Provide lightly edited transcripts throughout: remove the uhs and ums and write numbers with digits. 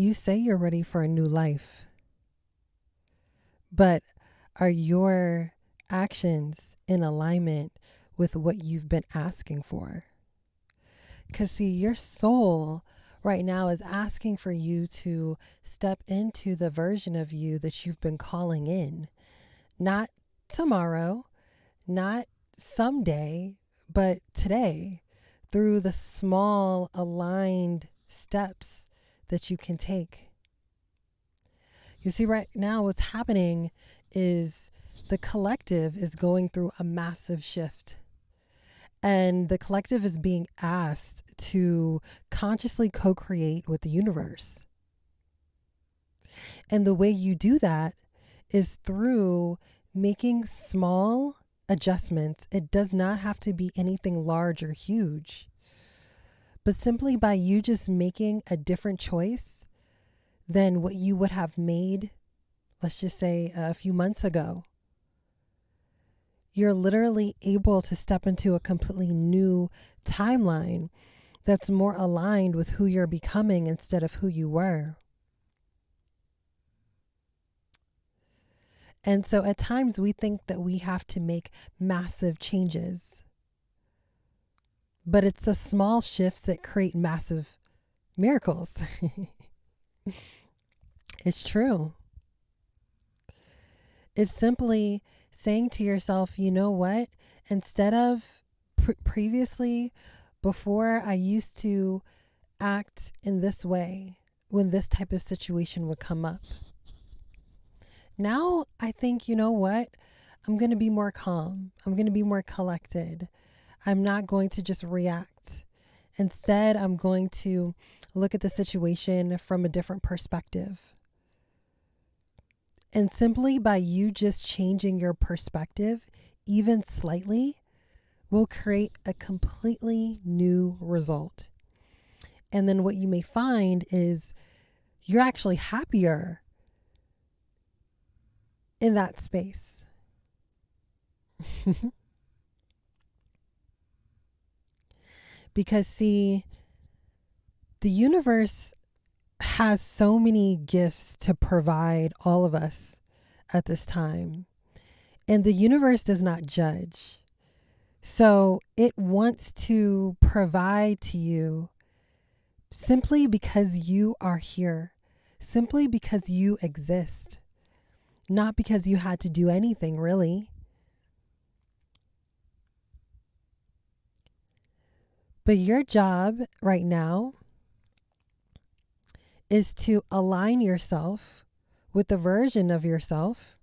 You say you're ready for a new life, but are your actions in alignment with what you've been asking for? Because, see, your soul right now is asking for you to step into the version of you that you've been calling in. Not tomorrow, not someday, but today, through the small aligned steps that you can take. You see, right now, what's happening is the collective is going through a massive shift. And the collective is being asked to consciously co create with the universe. And the way you do that is through making small adjustments. It does not have to be anything large or huge, but simply by you just making a different choice than what you would have made, let's just say a few months ago. You're literally able to step into a completely new timeline that's more aligned with who you're becoming instead of who you were. And so at times we think that we have to make massive changes, but it's the small shifts that create massive miracles. It's true. It's simply saying to yourself, you know what? Instead of previously, before I used to act in this way when this type of situation would come up. Now I think, you know what? I'm going to be more calm. I'm going to be more collected. I'm not going to just react. Instead, I'm going to look at the situation from a different perspective. And simply by you just changing your perspective, even slightly, will create a completely new result. And then what you may find is you're actually happier in that space. Because, see, the universe has so many gifts to provide all of us at this time. And the universe does not judge. So it wants to provide to you simply because you are here, simply because you exist, not because you had to do anything really. But your job right now is to align yourself with the version of yourself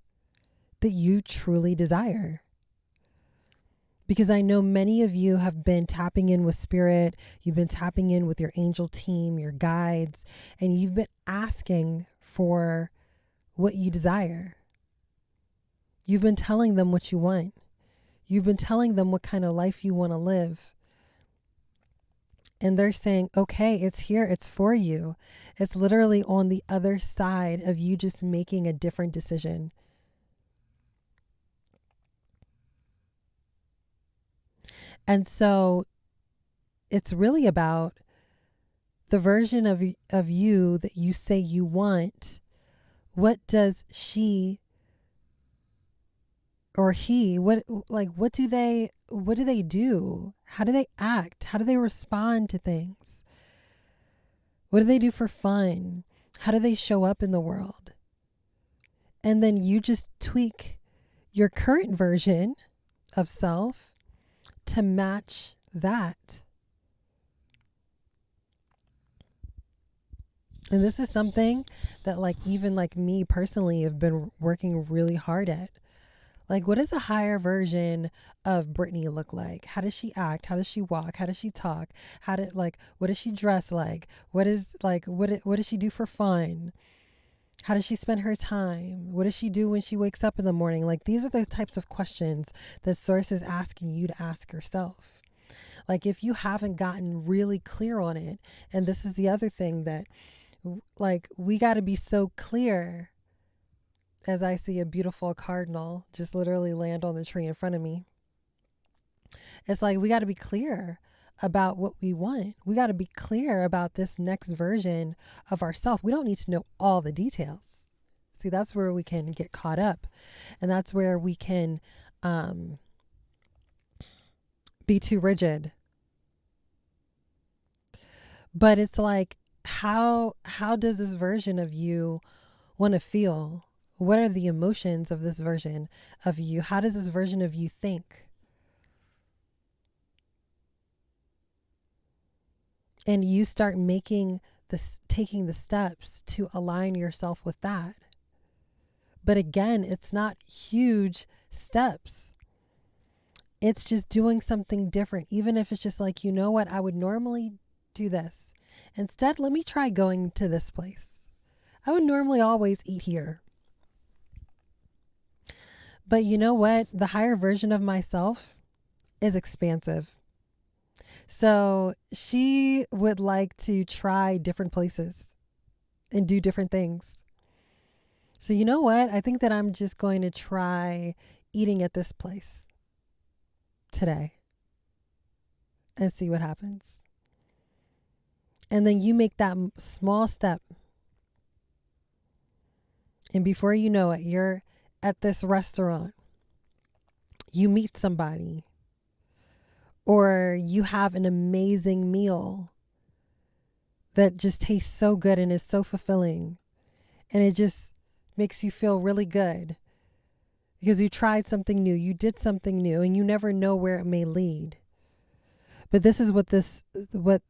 that you truly desire. Because I know many of you have been tapping in with spirit, you've been tapping in with your angel team, your guides, and you've been asking for what you desire. You've been telling them what you want. You've been telling them what kind of life you want to live. And they're saying, okay, it's here, it's for you. It's literally on the other side of you just making a different decision. And so it's really about the version of you that you say you want. What does she or he, what do they do? How do they act? How do they respond to things? What do they do for fun? How do they show up in the world? And then you just tweak your current version of self to match that. And this is something that even me personally have been working really hard at. What does a higher version of Brittany look like? How does she act? How does she walk? How does she talk? What does she dress like? What does she do for fun? How does she spend her time? What does she do when she wakes up in the morning? These are the types of questions that Source is asking you to ask yourself. If you haven't gotten really clear on it, and this is the other thing that we got to be so clear. As I see a beautiful cardinal just literally land on the tree in front of me. It's we got to be clear about what we want. We got to be clear about this next version of ourselves. We don't need to know all the details. See, that's where we can get caught up. And that's where we can be too rigid. But it's like, how does this version of you want to feel? What are the emotions of this version of you? How does this version of you think? And you start taking the steps to align yourself with that. But again, it's not huge steps. It's just doing something different. Even if it's just like, you know what, I would normally do this. Instead, let me try going to this place. I would normally always eat here. But you know what? The higher version of myself is expansive. So she would like to try different places and do different things. So you know what? I think that I'm just going to try eating at this place today and see what happens. And then you make that small step. And before you know it, you're at this restaurant. You meet somebody. Or you have an amazing meal that just tastes so good and is so fulfilling. And it just makes you feel really good because you tried something new, you did something new, and you never know where it may lead. But this is what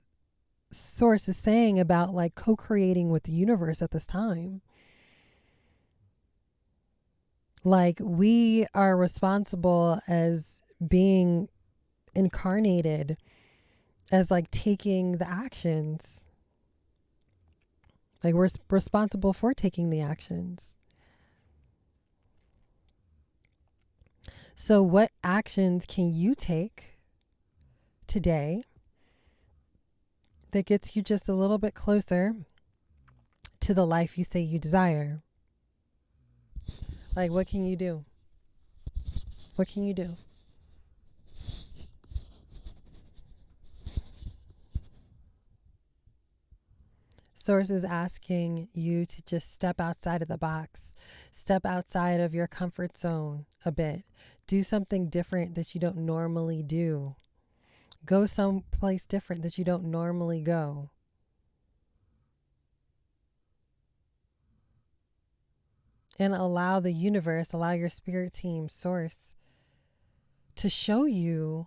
Source is saying about like co-creating with the universe at this time. Like, we are responsible as being incarnated as like taking the actions. Like, we're responsible for taking the actions. So what actions can you take today that gets you just a little bit closer to the life you say you desire? Like, what can you do? What can you do? Source is asking you to just step outside of the box, step outside of your comfort zone a bit, do something different that you don't normally do, go someplace different that you don't normally go. And allow the universe, allow your spirit team, Source, to show you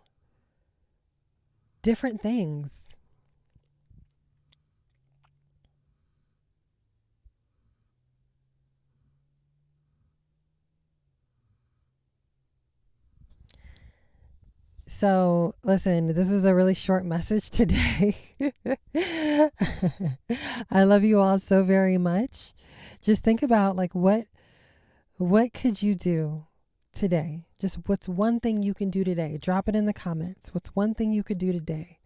different things. So, listen, this is a really short message today. I love you all so very much. Just think about like what could you do today? Just what's one thing you can do today? Drop it in the comments. What's one thing you could do today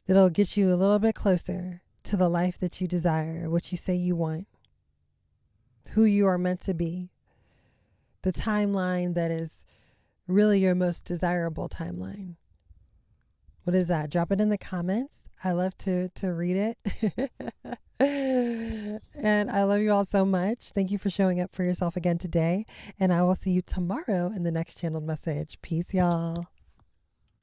that'll get you a little bit closer to the life that you desire, what you say you want, who you are meant to be, the timeline that is really your most desirable timeline? What is that? Drop it in the comments. I love to read it. And I love you all so much. Thank you for showing up for yourself again today. And I will see you tomorrow in the next channeled message. Peace, y'all.